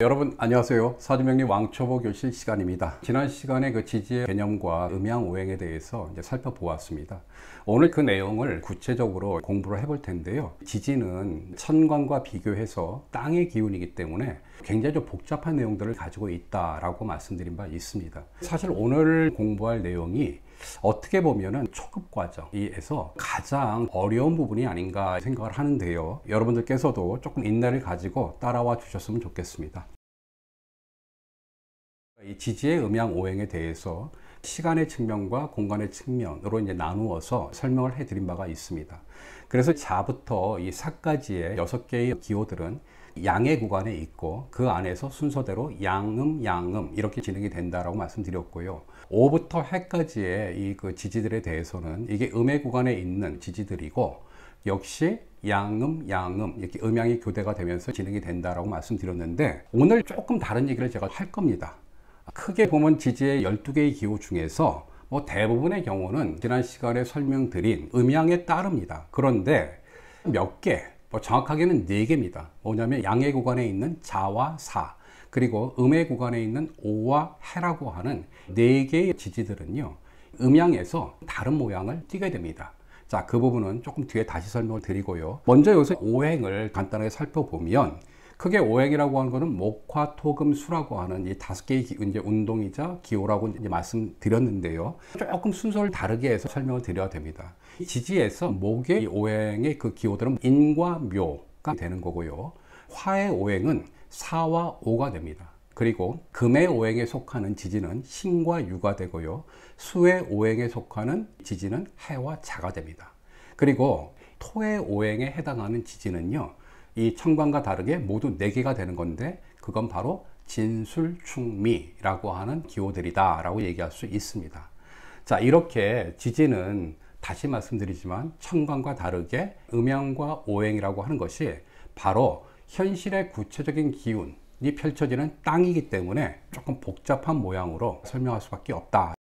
여러분 안녕하세요. 사주명리 왕초보 교실 시간입니다. 지난 시간에 그 지지의 개념과 음양오행에 대해서 이제 살펴보았습니다. 오늘 그 내용을 구체적으로 공부를 해볼 텐데요. 지지는 천간과 비교해서 땅의 기운이기 때문에 굉장히 좀 복잡한 내용들을 가지고 있다라고 말씀드린 바 있습니다. 사실 오늘 공부할 내용이 어떻게 보면은 초급 과정에서 가장 어려운 부분이 아닌가 생각을 하는데요. 여러분들께서도 조금 인내를 가지고 따라와 주셨으면 좋겠습니다. 이 지지의 음양오행에 대해서 시간의 측면과 공간의 측면으로 이제 나누어서 설명을 해드린 바가 있습니다. 그래서 자부터 이 사까지의 6개의 기호들은 양의 구간에 있고 그 안에서 순서대로 양음, 양음 이렇게 진행이 된다라고 말씀드렸고요. 오부터 해까지의 이 그 지지들에 대해서는 이게 음의 구간에 있는 지지들이고 역시 양음, 양음 이렇게 음양이 교대가 되면서 진행이 된다라고 말씀드렸는데 오늘 조금 다른 얘기를 제가 할 겁니다. 크게 보면 지지의 12개의 기호 중에서 대부분의 경우는 지난 시간에 설명드린 음양에 따릅니다. 그런데 몇 개, 정확하게는 4개입니다. 뭐냐면 양의 구간에 있는 자와 사, 그리고 음의 구간에 있는 오와 해라고 하는 4개의 지지들은요, 음양에서 다른 모양을 띠게 됩니다. 자, 그 부분은 조금 뒤에 다시 설명을 드리고요. 먼저 요새 오행을 간단하게 살펴보면 크게 오행이라고 하는 것은 목, 화, 토, 금, 수라고 하는 이 5개의 이제 운동이자 기호라고 이제 말씀드렸는데요. 조금 순서를 다르게 해서 설명을 드려야 됩니다. 지지에서 목의 오행의 그 기호들은 인과 묘가 되는 거고요. 화의 오행은 사와 오가 됩니다. 그리고 금의 오행에 속하는 지지는 신과 유가 되고요. 수의 오행에 속하는 지지는 해와 자가 됩니다. 그리고 토의 오행에 해당하는 지지는요, 이 천간과 다르게 모두 4개가 되는 건데 그건 바로 진술충미라고 하는 기호들이다 라고 얘기할 수 있습니다. 자, 이렇게 지지는 다시 말씀드리지만 천간과 다르게 음양과 오행이라고 하는 것이 바로 현실의 구체적인 기운이 펼쳐지는 땅이기 때문에 조금 복잡한 모양으로 설명할 수밖에 없다.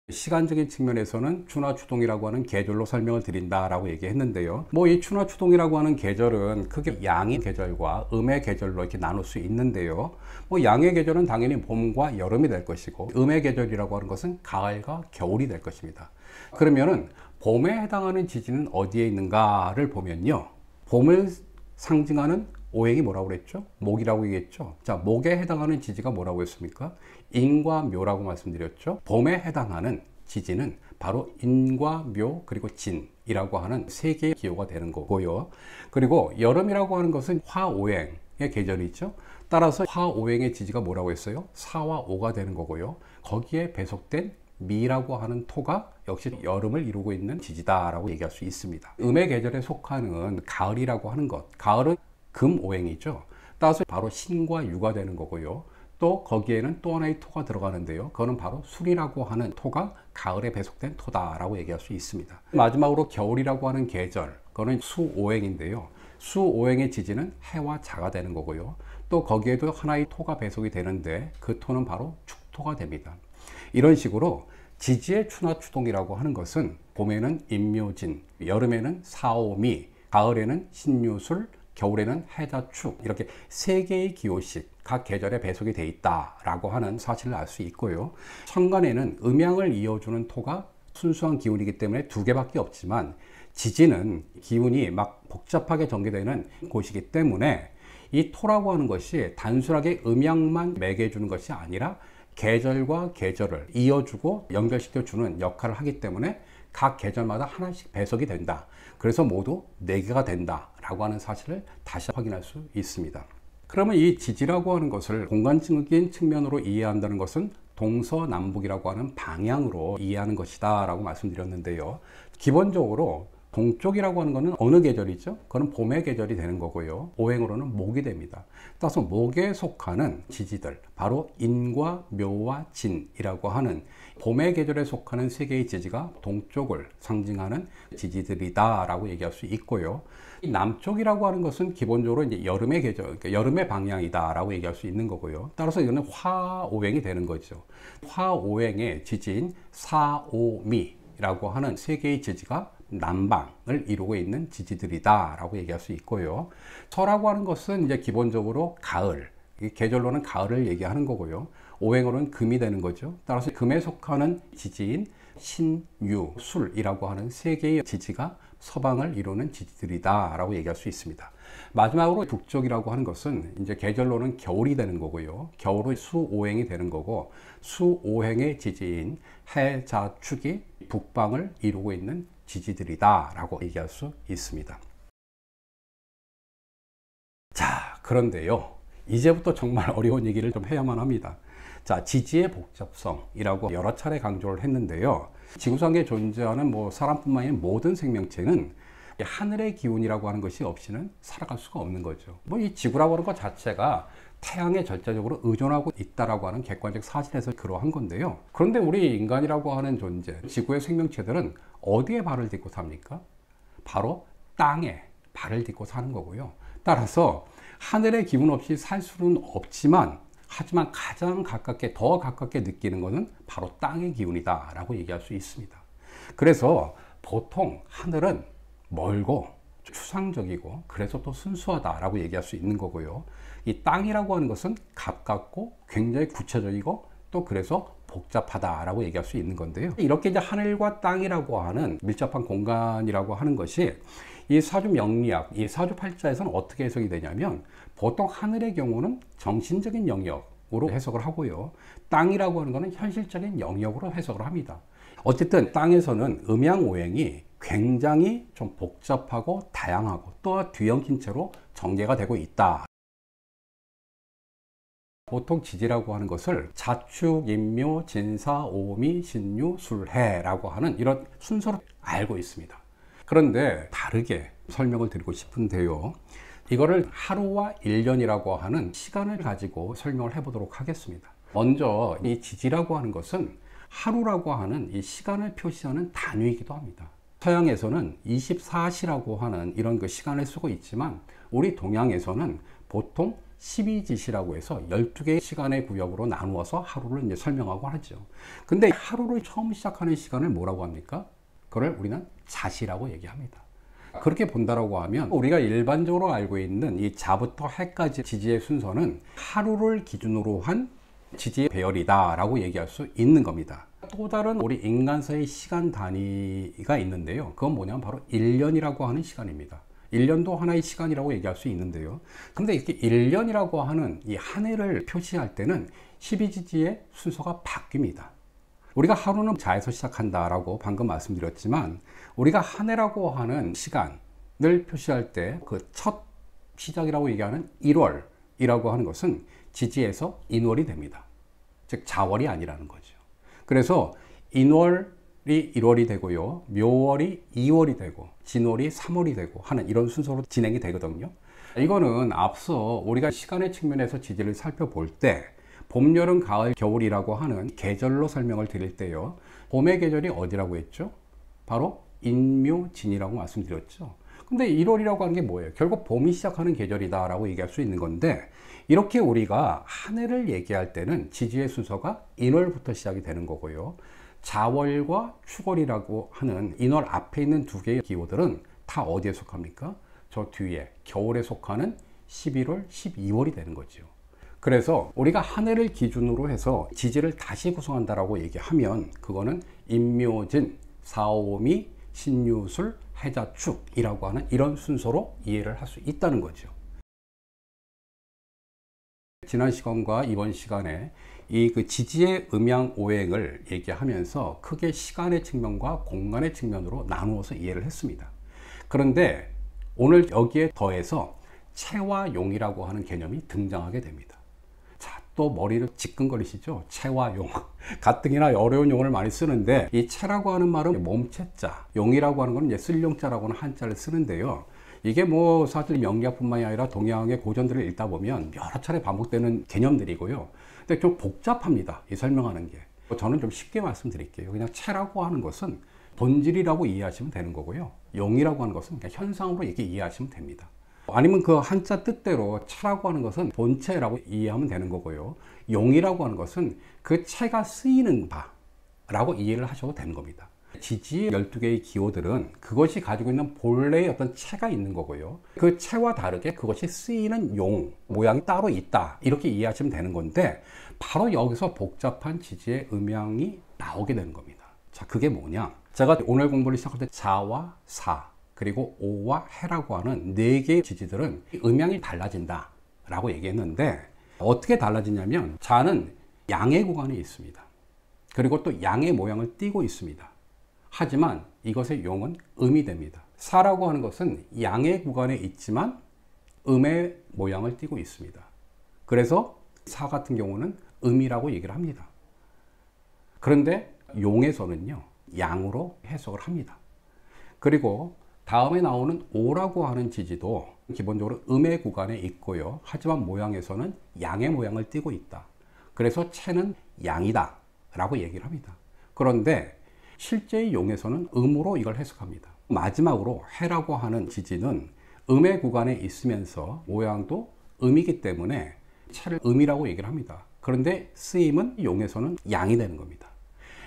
시간적인 측면에서는 추나추동이라고 하는 계절로 설명을 드린다라고 얘기했는데요. 이 추나추동이라고 하는 계절은 크게 양의 계절과 음의 계절로 이렇게 나눌 수 있는데요. 양의 계절은 당연히 봄과 여름이 될 것이고, 음의 계절이라고 하는 것은 가을과 겨울이 될 것입니다. 그러면은 봄에 해당하는 지지는 어디에 있는가를 보면요, 봄을 상징하는 오행이 뭐라고 그랬죠? 목이라고 얘기했죠. 자, 목에 해당하는 지지가 뭐라고 했습니까? 인과 묘라고 말씀드렸죠. 봄에 해당하는 지지는 바로 인과 묘 그리고 진이라고 하는 3개의 기호가 되는 거고요. 그리고 여름이라고 하는 것은 화오행의 계절이죠. 따라서 화오행의 지지가 뭐라고 했어요? 사와 오가 되는 거고요. 거기에 배속된 미라고 하는 토가 역시 여름을 이루고 있는 지지다라고 얘기할 수 있습니다. 음의 계절에 속하는 가을이라고 하는 것, 가을은 금오행이죠. 따라서 바로 신과 유가 되는 거고요. 또 거기에는 또 하나의 토가 들어가는데요. 그거는 바로 술이라고 하는 토가 가을에 배속된 토다라고 얘기할 수 있습니다. 마지막으로 겨울이라고 하는 계절, 그거는 수오행인데요. 수오행의 지지는 해와 자가 되는 거고요. 또 거기에도 하나의 토가 배속이 되는데 그 토는 바로 축토가 됩니다. 이런 식으로 지지의 추나추동이라고 하는 것은 봄에는 인묘진, 여름에는 사오미, 가을에는 신유술, 겨울에는 해자축, 이렇게 3개의 기호씩 각 계절에 배속이 되어 있다라고 하는 사실을 알 수 있고요. 천간에는 음양을 이어주는 토가 순수한 기운이기 때문에 2개밖에 없지만 지지는 기운이 막 복잡하게 전개되는 곳이기 때문에 이 토라고 하는 것이 단순하게 음양만 매개해주는 것이 아니라 계절과 계절을 이어주고 연결시켜주는 역할을 하기 때문에 각 계절마다 하나씩 배속이 된다. 그래서 모두 4개가 된다 라고 하는 사실을 다시 확인할 수 있습니다. 그러면 이 지지라고 하는 것을 공간적인 측면으로 이해한다는 것은 동서남북이라고 하는 방향으로 이해하는 것이다 라고 말씀드렸는데요. 기본적으로 동쪽이라고 하는 것은 어느 계절이죠? 그건 봄의 계절이 되는 거고요. 오행으로는 목이 됩니다. 따라서 목에 속하는 지지들, 바로 인과 묘와 진이라고 하는 봄의 계절에 속하는 3개의 지지가 동쪽을 상징하는 지지들이다 라고 얘기할 수 있고요. 이 남쪽이라고 하는 것은 기본적으로 이제 여름의 계절, 그러니까 여름의 방향이다 라고 얘기할 수 있는 거고요. 따라서 이거는 화오행이 되는 거죠. 화오행의 지지인 사오미 라고 하는 3개의 지지가 남방을 이루고 있는 지지들이다 라고 얘기할 수 있고요. 서라고 하는 것은 이제 기본적으로 가을, 계절로는 가을을 얘기하는 거고요. 오행으로는 금이 되는 거죠. 따라서 금에 속하는 지지인 신유, 술이라고 하는 세 개의 지지가 서방을 이루는 지지들이다 라고 얘기할 수 있습니다. 마지막으로 북쪽이라고 하는 것은 이제 계절로는 겨울이 되는 거고요. 겨울은 수오행이 되는 거고, 수오행의 지지인 해, 자, 축이 북방을 이루고 있는 지지들이다 라고 얘기할 수 있습니다. 자, 그런데요, 이제부터 정말 어려운 얘기를 좀 해야만 합니다. 자, 지지의 복잡성이라고 여러 차례 강조를 했는데요. 지구상에 존재하는 사람뿐만 아니라 모든 생명체는 하늘의 기운이라고 하는 것이 없이는 살아갈 수가 없는 거죠. 이 지구라고 하는 것 자체가 태양에 절대적으로 의존하고 있다라고 하는 객관적 사실에서 그러한 건데요. 그런데 우리 인간이라고 하는 존재, 지구의 생명체들은 어디에 발을 딛고 삽니까? 바로 땅에 발을 딛고 사는 거고요. 따라서 하늘의 기운 없이 살 수는 없지만, 하지만 가장 가깝게, 더 가깝게 느끼는 것은 바로 땅의 기운이다 라고 얘기할 수 있습니다. 그래서 보통 하늘은 멀고 추상적이고 그래서 또 순수하다 라고 얘기할 수 있는 거고요. 이 땅이라고 하는 것은 가깝고 굉장히 구체적이고 또 그래서 복잡하다 라고 얘기할 수 있는 건데요. 이렇게 이제 하늘과 땅이라고 하는 밀접한 공간이라고 하는 것이 이 사주 명리학, 이 사주팔자에서는 어떻게 해석이 되냐면, 보통 하늘의 경우는 정신적인 영역으로 해석을 하고요. 땅이라고 하는 것은 현실적인 영역으로 해석을 합니다. 어쨌든 땅에서는 음양오행이 굉장히 좀 복잡하고 다양하고 또 뒤엉킨 채로 전개가 되고 있다. 보통 지지라고 하는 것을 자축, 인묘, 진사, 오미, 신유, 술해라고 하는 이런 순서로 알고 있습니다. 그런데 다르게 설명을 드리고 싶은데요. 이거를 하루와 1년이라고 하는 시간을 가지고 설명을 해보도록 하겠습니다. 먼저 이 지지라고 하는 것은 하루라고 하는 이 시간을 표시하는 단위이기도 합니다. 서양에서는 24시라고 하는 이런 그 시간을 쓰고 있지만, 우리 동양에서는 보통 12지시라고 해서 12개의 시간의 구역으로 나누어서 하루를 이제 설명하고 하죠. 근데 하루를 처음 시작하는 시간을 뭐라고 합니까? 그걸 우리는 자시라고 얘기합니다. 그렇게 본다라고 하면 우리가 일반적으로 알고 있는 이 자부터 해까지 지지의 순서는 하루를 기준으로 한 지지의 배열이다 라고 얘기할 수 있는 겁니다. 또 다른 우리 인간사의 시간 단위가 있는데요. 그건 뭐냐면 바로 1년이라고 하는 시간입니다. 1년도 하나의 시간이라고 얘기할 수 있는데요. 근데 이렇게 1년이라고 하는 이 한 해를 표시할 때는 12지지의 순서가 바뀝니다. 우리가 하루는 자에서 시작한다라고 방금 말씀드렸지만, 우리가 한 해라고 하는 시간을 표시할 때 그 첫 시작이라고 얘기하는 1월이라고 하는 것은 지지에서 인월이 됩니다. 즉 자월이 아니라는 거죠. 그래서 인월이 1월이 되고요, 묘월이 2월이 되고 진월이 3월이 되고 하는 이런 순서로 진행이 되거든요. 이거는 앞서 우리가 시간의 측면에서 지지를 살펴볼 때 봄, 여름, 가을, 겨울이라고 하는 계절로 설명을 드릴 때요, 봄의 계절이 어디라고 했죠? 바로 인묘진이라고 말씀드렸죠. 근데 1월이라고 하는 게 뭐예요? 결국 봄이 시작하는 계절이다 라고 얘기할 수 있는 건데, 이렇게 우리가 한 해를 얘기할 때는 지지의 순서가 인월부터 시작이 되는 거고요, 자월과 축월이라고 하는 인월 앞에 있는 두 개의 기호들은 다 어디에 속합니까? 저 뒤에 겨울에 속하는 11월, 12월이 되는 거죠. 그래서 우리가 한 해를 기준으로 해서 지지를 다시 구성한다라고 얘기하면 그거는 인묘진, 사오미, 신유술, 해자축이라고 하는 이런 순서로 이해를 할 수 있다는 거죠. 지난 시간과 이번 시간에 이 지지의 음양오행을 얘기하면서 크게 시간의 측면과 공간의 측면으로 나누어서 이해를 했습니다. 그런데 오늘 여기에 더해서 채와 용이라고 하는 개념이 등장하게 됩니다. 자, 또 머리를 지끈거리시죠? 채와 용. 가뜩이나 어려운 용어를 많이 쓰는데, 이 채라고 하는 말은 몸체자, 용이라고 하는 건 이제 쓸용자라고 하는 한자를 쓰는데요. 이게 사실 명리학뿐만이 아니라 동양의 고전들을 읽다 보면 여러 차례 반복되는 개념들이고요. 근데 좀 복잡합니다, 이 설명하는 게. 저는 좀 쉽게 말씀드릴게요. 그냥 채라고 하는 것은 본질이라고 이해하시면 되는 거고요, 용이라고 하는 것은 그냥 현상으로 이렇게 이해하시면 됩니다. 아니면 그 한자 뜻대로 채라고 하는 것은 본체라고 이해하면 되는 거고요, 용이라고 하는 것은 그 채가 쓰이는 바라고 이해를 하셔도 되는 겁니다. 지지의 12개의 기호들은 그것이 가지고 있는 본래의 어떤 체가 있는 거고요. 그 체와 다르게 그것이 쓰이는 용, 모양이 따로 있다. 이렇게 이해하시면 되는 건데 바로 여기서 복잡한 지지의 음양이 나오게 되는 겁니다. 자, 그게 뭐냐? 제가 오늘 공부를 시작할 때 자와 사, 그리고 오와 해라고 하는 4개의 지지들은 음양이 달라진다 라고 얘기했는데 어떻게 달라지냐면 자는 양의 구간에 있습니다. 그리고 또 양의 모양을 띠고 있습니다. 하지만 이것의 용은 음이 됩니다. 사라고 하는 것은 양의 구간에 있지만 음의 모양을 띠고 있습니다. 그래서 사 같은 경우는 음이라고 얘기를 합니다. 그런데 용에서는요, 양으로 해석을 합니다. 그리고 다음에 나오는 오라고 하는 지지도 기본적으로 음의 구간에 있고요. 하지만 모양에서는 양의 모양을 띠고 있다. 그래서 체는 양이다 라고 얘기를 합니다. 그런데 실제의 용에서는 음으로 이걸 해석합니다. 마지막으로 해라고 하는 지지는 음의 구간에 있으면서 모양도 음이기 때문에 체를 음이라고 얘기를 합니다. 그런데 쓰임은 용에서는 양이 되는 겁니다.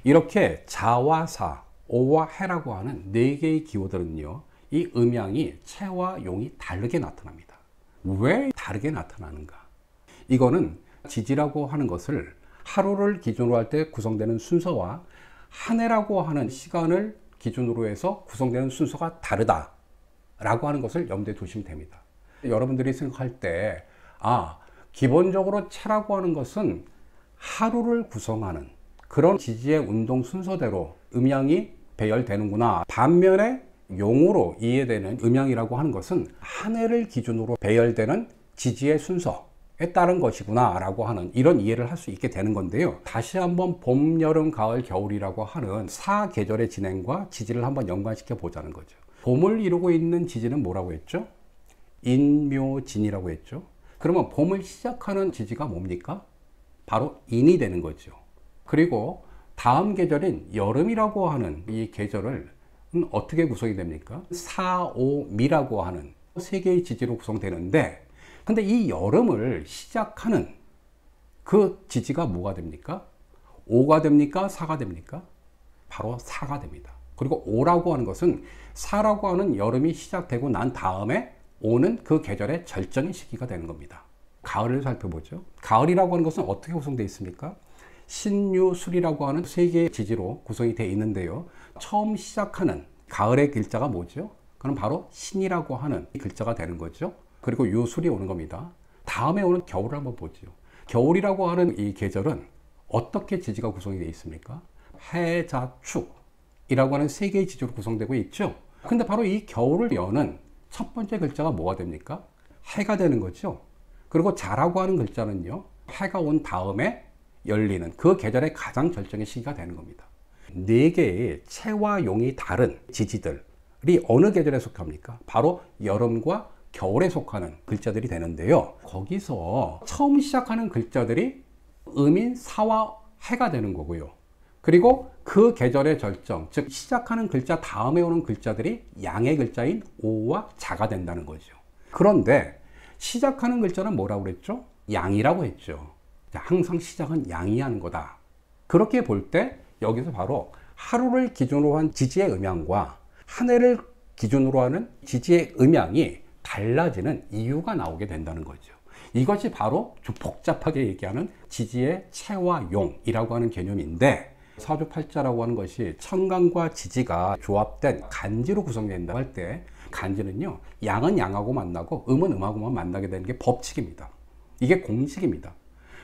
이렇게 자와 사, 오와 해라고 하는 4개의 기호들은요, 이 음양이 체와 용이 다르게 나타납니다. 왜 다르게 나타나는가? 이거는 지지라고 하는 것을 하루를 기준으로 할 때 구성되는 순서와 한 해라고 하는 시간을 기준으로 해서 구성되는 순서가 다르다라고 하는 것을 염두에 두시면 됩니다. 여러분들이 생각할 때 기본적으로 체라고 하는 것은 하루를 구성하는 그런 지지의 운동 순서대로 음양이 배열되는구나. 반면에 용으로 이해되는 음양이라고 하는 것은 한 해를 기준으로 배열되는 지지의 순서에 따른 것이구나 라고 하는 이런 이해를 할 수 있게 되는 건데요. 다시 한번 봄, 여름, 가을, 겨울이라고 하는 4계절의 진행과 지지를 한번 연관시켜 보자는 거죠. 봄을 이루고 있는 지지는 뭐라고 했죠? 인묘진이라고 했죠. 그러면 봄을 시작하는 지지가 뭡니까? 바로 인이 되는 거죠. 그리고 다음 계절인 여름이라고 하는 이 계절을 어떻게 구성이 됩니까? 사, 오, 미라고 하는 3개의 지지로 구성되는데, 근데 이 여름을 시작하는 그 지지가 뭐가 됩니까? 오가 됩니까? 사가 됩니까? 바로 사가 됩니다. 그리고 오라고 하는 것은 사라고 하는 여름이 시작되고 난 다음에 오는 그 계절의 절정의 시기가 되는 겁니다. 가을을 살펴보죠. 가을이라고 하는 것은 어떻게 구성되어 있습니까? 신유술이라고 하는 3개의 지지로 구성이 되어 있는데요. 처음 시작하는 가을의 글자가 뭐죠? 그럼 바로 신이라고 하는 글자가 되는 거죠. 그리고 유술이 오는 겁니다. 다음에 오는 겨울을 한번 보죠. 겨울이라고 하는 이 계절은 어떻게 지지가 구성이 되어 있습니까? 해자축이라고 하는 3개의 지지로 구성되고 있죠. 근데 바로 이 겨울을 여는 첫 번째 글자가 뭐가 됩니까? 해가 되는 거죠. 그리고 자라고 하는 글자는요, 해가 온 다음에 열리는 그 계절의 가장 절정의 시기가 되는 겁니다. 4개의 체와 용이 다른 지지들이 어느 계절에 속합니까? 바로 여름과 겨울에 속하는 글자들이 되는데요. 거기서 처음 시작하는 글자들이 음인 사와 해가 되는 거고요. 그리고 그 계절의 절정, 즉 시작하는 글자 다음에 오는 글자들이 양의 글자인 오와 자가 된다는 거죠. 그런데 시작하는 글자는 뭐라고 그랬죠? 양이라고 했죠. 항상 시작은 양이 하는 거다. 그렇게 볼 때 여기서 바로 하루를 기준으로 한 지지의 음양과 한 해를 기준으로 하는 지지의 음양이 달라지는 이유가 나오게 된다는 거죠. 이것이 바로 좀 복잡하게 얘기하는 지지의 체와 용이라고 하는 개념인데, 사주팔자라고 하는 것이 천간과 지지가 조합된 간지로 구성된다고 할 때 간지는요, 양은 양하고 만나고 음은 음하고만 만나게 되는 게 법칙입니다. 이게 공식입니다.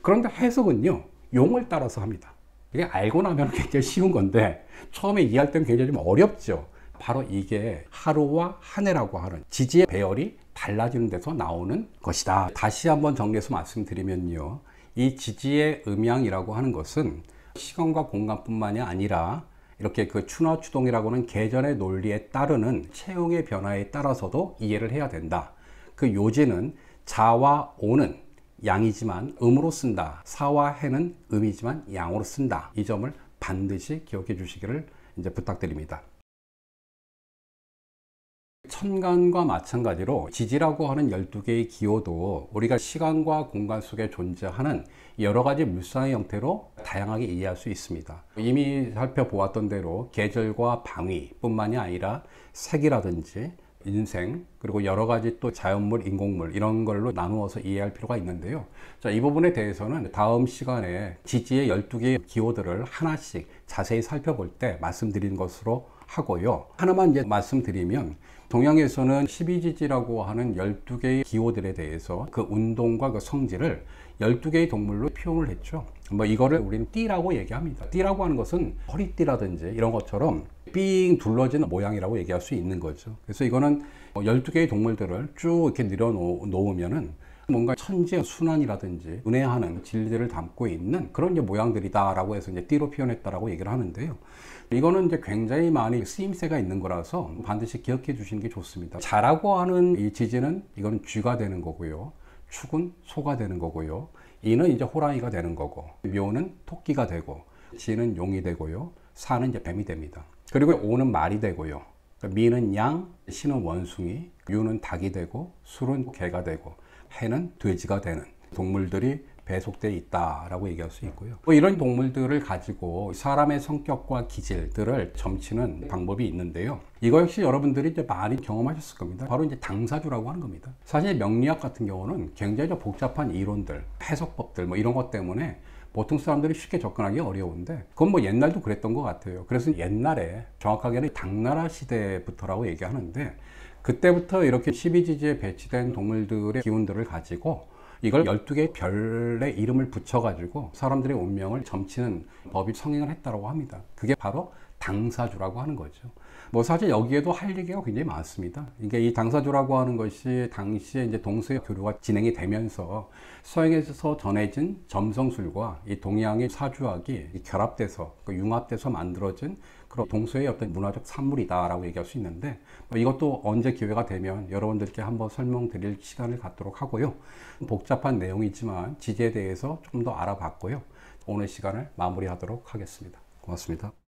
그런데 해석은요, 용을 따라서 합니다. 이게 알고 나면 굉장히 쉬운 건데 처음에 이해할 때는 굉장히 좀 어렵죠. 바로 이게 하루와 한 해라고 하는 지지의 배열이 달라지는 데서 나오는 것이다. 다시 한번 정리해서 말씀드리면요, 이 지지의 음양이라고 하는 것은 시간과 공간뿐만이 아니라 이렇게 그 추나추동이라고 하는 계절의 논리에 따르는 체형의 변화에 따라서도 이해를 해야 된다. 그 요지는 자와 오는 양이지만 음으로 쓴다. 사와 해는 음이지만 양으로 쓴다. 이 점을 반드시 기억해 주시기를 이제 부탁드립니다. 천간과 마찬가지로 지지라고 하는 12개의 기호도 우리가 시간과 공간 속에 존재하는 여러 가지 물상의 형태로 다양하게 이해할 수 있습니다. 이미 살펴보았던 대로 계절과 방위뿐만이 아니라 색이라든지 인생, 그리고 여러 가지 또 자연물, 인공물 이런 걸로 나누어서 이해할 필요가 있는데요. 자, 이 부분에 대해서는 다음 시간에 지지의 12개의 기호들을 하나씩 자세히 살펴볼 때 말씀드린 것으로 하고요. 하나만 이제 말씀드리면 동양에서는 12지지라고 하는 12개의 기호들에 대해서 그 운동과 그 성질을 12개의 동물로 표현을 했죠. 뭐 이거를 우리는 띠라고 얘기합니다. 띠라고 하는 것은 허리띠라든지 이런 것처럼 삥 둘러진 모양이라고 얘기할 수 있는 거죠. 그래서 이거는 12개의 동물들을 쭉 이렇게 늘어놓으면은 뭔가 천지의 순환이라든지 은혜하는 진리들을 담고 있는 그런 이제 모양들이다라고 해서 이제 띠로 표현했다라고 얘기를 하는데요. 이거는 이제 굉장히 많이 쓰임새가 있는 거라서 반드시 기억해 주시는 게 좋습니다. 자라고 하는 이 지지는 이거는 쥐가 되는 거고요. 축은 소가 되는 거고요. 이는 이제 호랑이가 되는 거고, 묘는 토끼가 되고, 지는 용이 되고요. 사는 이제 뱀이 됩니다. 그리고 오는 말이 되고요. 미는 양, 신은 원숭이, 유는 닭이 되고, 술은 개가 되고, 해는 돼지가 되는 동물들이 배속되어 있다라고 얘기할 수 있고요. 이런 동물들을 가지고 사람의 성격과 기질들을 점치는 방법이 있는데요. 이거 역시 여러분들이 이제 많이 경험하셨을 겁니다. 바로 이제 당사주라고 하는 겁니다. 사실 명리학 같은 경우는 굉장히 복잡한 이론들, 해석법들 뭐 이런 것 때문에 보통 사람들이 쉽게 접근하기 어려운데 그건 뭐 옛날도 그랬던 것 같아요. 그래서 옛날에 정확하게는 당나라 시대부터라고 얘기하는데 그때부터 이렇게 12지지에 배치된 동물들의 기운들을 가지고 이걸 12개의 별의 이름을 붙여가지고 사람들의 운명을 점치는 법이 성행을 했다고 합니다. 그게 바로 당사주라고 하는 거죠. 뭐 사실 여기에도 할 얘기가 굉장히 많습니다. 이게 이 당사주라고 하는 것이 당시에 이제 동서의 교류가 진행이 되면서 서양에서 전해진 점성술과 이 동양의 사주학이 결합돼서 융합돼서 만들어진 그런 동서의 어떤 문화적 산물이다라고 얘기할 수 있는데 뭐 이것도 언제 기회가 되면 여러분들께 한번 설명드릴 시간을 갖도록 하고요. 복잡한 내용이지만 지지에 대해서 조금 더 알아봤고요. 오늘 시간을 마무리하도록 하겠습니다. 고맙습니다.